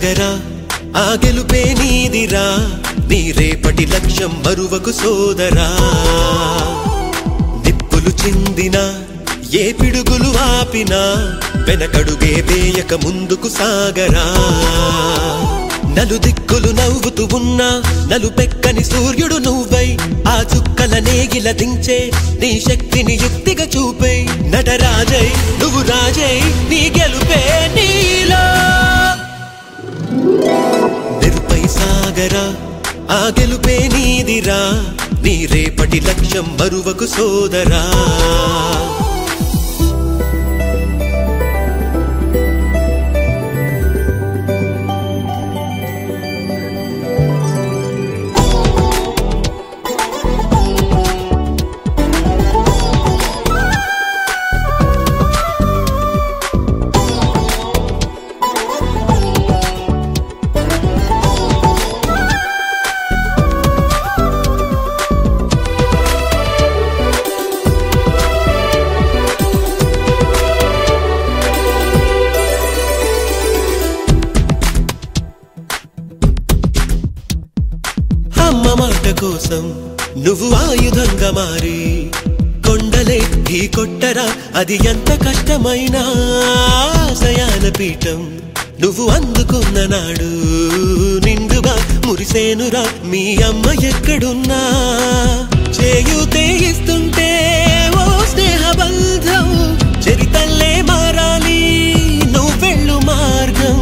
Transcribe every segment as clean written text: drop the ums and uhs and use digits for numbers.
సాగరా ఆ గెలుపే నీదిరా నీ రేపటి లక్ష్యం మరువకు సోదరా నిప్పులు చిందినా ఏ పిడుగులు ఆపినా వెనకడుగే వేయక ముందుకు సాగరా నలుదిక్కులు నవ్వుతూ ఉన్నా నలుపెక్కని సూర్యుడు నువ్వై ఆ చుక్కల నేగిల దించే నీ శక్తిని యుక్తిగా చూపే నటరాజై నువ్వు రాజై నీ గెలుపే నీలో నిరుపై సాగరా ఆ గెలుపే నీదిరా నీ రేపటి లక్ష్యం మరువకు సోదరా అమ్మ మాట కోసం నువ్వు ఆయుధంగా మారి కొండలే ఢీ కొట్టరా అది ఎంత కష్టమైనా ఆశయాల పీఠం నువ్వు అందుకున్న నాడు నిండుగా మురిసేనురా మీ అమ్మ ఎక్కడున్నా చేయూతే ఇస్తుంటే ఓ స్నేహ బంధం చరితల్లే మారాలి నువ్వెళ్ళు మార్గం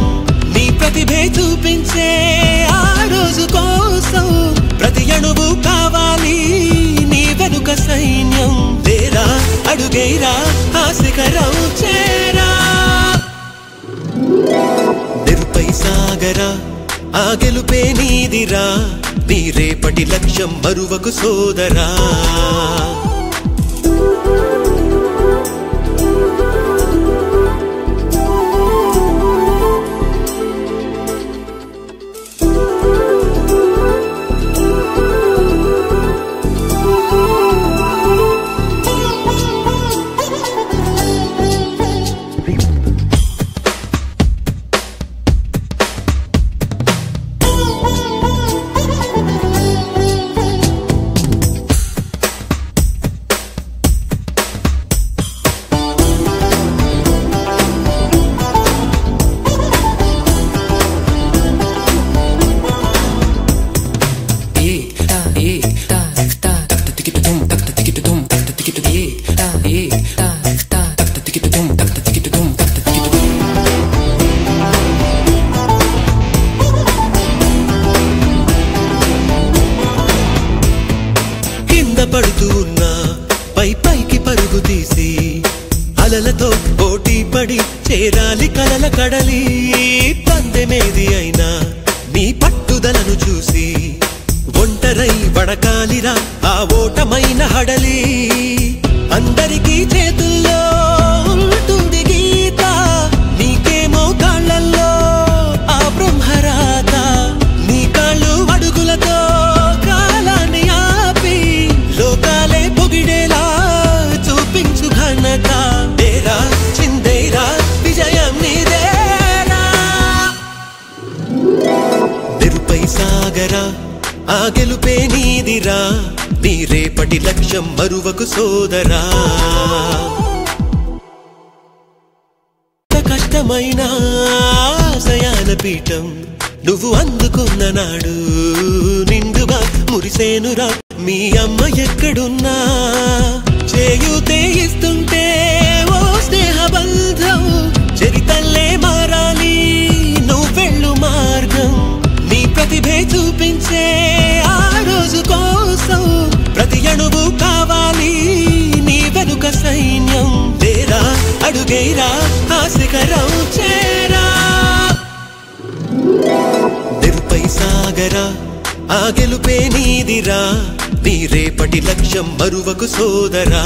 నీ ప్రతిభే చూపించే ఆ రోజు కోసం ప్రతి అణువు కావాలి నీ వెనుక సైన్యం తేరా అడుగైరా ఆ శిఖరం చేరా నిరుపై సాగరా ఆ గెలుపే నీదిరా నీ రేపటి లక్ష్యం మరువకు సోదరా పడుతూ ఉన్నా పై పైకి పరుగు తీసి అలలతో పోటీ పడి చేరాలి కలల కడలి పందెమేది అయినా నీ పట్టుదలను చూసి ఒంటరై వడకాలిరా ఆ ఓటమైన హడలి అందరికీ చేతుల్లో ఉంటుంది గీత నీకేమో కాళ్ళల్లో ఆ బ్రహ్మరాత నీ కాళ్ళు అడుగులతో కాలాన్ని ఆపి లోకాలే పొగిడేలా చూపించు ఘనత తేరా చిందేరా విజయం నీదేరా నిరుపై సాగరా ఆ గెలుపే నీదిరా నీ రేపటి లక్ష్యం మరువకు సోదరా కష్టమైన ఆశయాల పీఠం నువ్వు అందుకున్న నాడు నిండుగా మురిసేనురా మీ అమ్మ ఎక్కడున్నా చేయూతే ఇస్తుంటే ఓ స్నేహ బంధం చరితల్లే మారాలి నువ్వెళ్ళు మార్గం నీ ప్రతిభే చూపించే ఆ రోజు కోసం ప్రతి అణువు కావాలి నీ వెనుక సైన్యం తేరా అడుగైరా ఆ శిఖరం చేరా నిరుపై సాగరా ఆ గెలుపే నీదిరా నీ రేపటి లక్ష్యం మరువకు సోదరా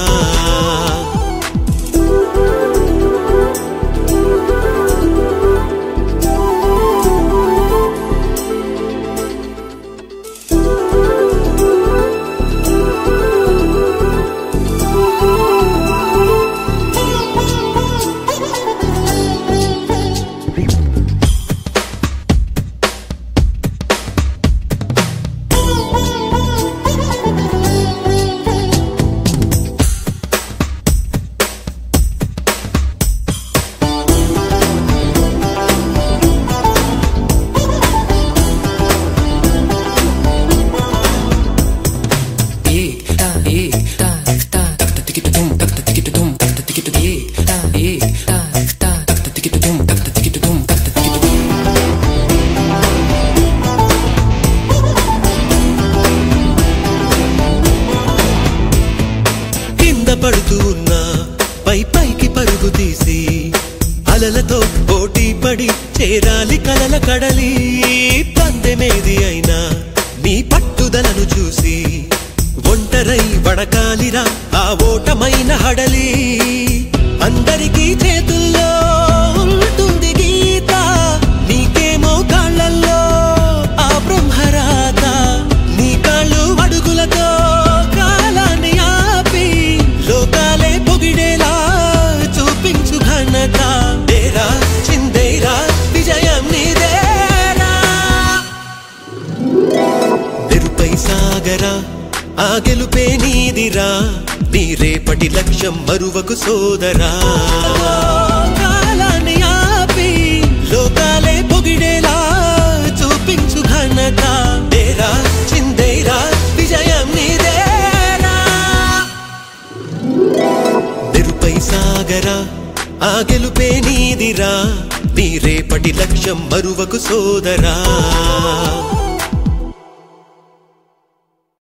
పడుతూ ఉన్నా పైకి పరుగు తీసి అలలతో పోటీ పడి చేరాలి కలల కడలి పందెమేది అయినా నీ పట్టుదలను చూసి ఒంటరై వడకాలిరా ఆ ఓటమైన హడలి అందరికీ చేతుల్లో ఉంటుంది గీత నీకేమో కాళ్ళల్లో ఆ బ్రహ్మరాత నీ కాళ్ళు అడుగులతో కాలాన్ని ఆపి లోకాలే పొగిడేలా చూపించు ఘనత తేరా చిందేరా విజయం నీదేరా తెరుపై సాగరా ఆ గెలుపే నీదిరా నీ రేపటి లక్ష్యం మరువకు సోదరా కాలాన్ని ఆపి లోకాలే పొగిడేలా చూపించు ఘనత తేరా చిందేరా విజయం నీదేరా తెరుపై సాగరా ఆ గెలుపే నీదిరా నీ రేపటి లక్ష్యం మరువకు సోదరా